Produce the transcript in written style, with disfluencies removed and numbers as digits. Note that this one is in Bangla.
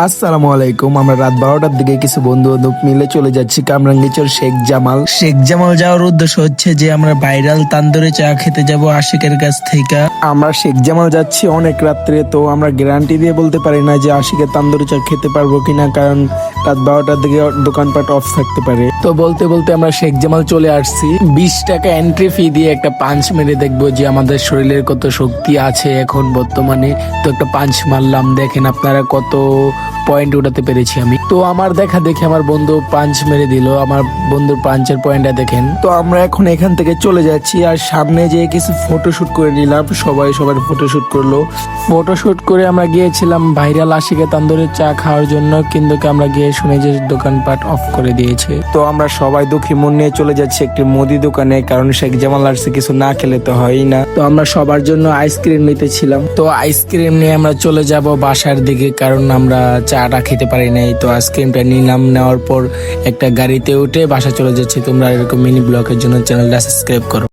আসসালামু আলাইকুম। আমরা রাত 12টার দিকে কিছু বন্ধু বান্ধব মিলে চলে যাচ্ছি কামরাঙ্গীরচর শেখ জামাল যাওয়ার উদ্দেশ্য হচ্ছে যে আমরা ভাইরাল তান্দুরি চা খেতে যাব আশিকের কাছ থেকে। আমরা শেখ জামাল যাচ্ছি অনেক রাত্রে, তো আমরা গ্যারান্টি দিয়ে বলতে পারি না যে আশিকের তান্দুরি চা খেতে পারবো কিনা, কারণ রাত 12টার দিকে দোকানপাট অফ থাকতে পারে। তো বলতে বলতে আমরা শেখ জামাল চলে আসছি। 20 টাকা এন্ট্রি ফি দিয়ে একটা পাঞ্চ মেরে দেখবো যে আমাদের শরীরের কত শক্তি আছে এখন বর্তমানে। তো একটা পাঞ্চ মারলাম, দেখেন আপনারা কত পয়েন্ট উঠাতে পেরেছি আমি। তো আমার দেখা দেখে আমার বন্ধু পাঞ্চ মেরে দিল, আমার বন্ধুর পাঞ্চের পয়েন্টটা দেখেন। তো আমরা এখন এখান থেকে চলে যাচ্ছি, আর সামনে যে কিছু ফটোশুট করে নিলাম, সবাই সবার ফটোশুট করলো। ফটোশুট করে আমরা গিয়েছিলাম ভাইরাল আশিকে তান্দুরের চা খাওয়ার জন্য, কিন্তু আমরা গিয়ে শুনে যে দোকানপাট অফ করে দিয়েছে। তো আমরা সবাই দুঃখী মন নিয়ে চলে যাচ্ছি একটি মুদি দোকানে, কারণ শেখ জামাল আসছে, কিছু না খেলে তো হয়ই না। তো আমরা সবার জন্য আইসক্রিম নিতেছিলাম। তো আইসক্রিম নিয়ে আমরা চলে যাব বাসার দিকে, কারণ আমরা চাটা খেতে পারি নাই। তো আইসক্রিমটা নিলাম, নেওয়ার পর একটা গাড়িতে উঠে বাসা চলে যাচ্ছি। তোমরা এরকম মিনি ব্লগের জন্য চ্যানেলটা সাবস্ক্রাইব করো।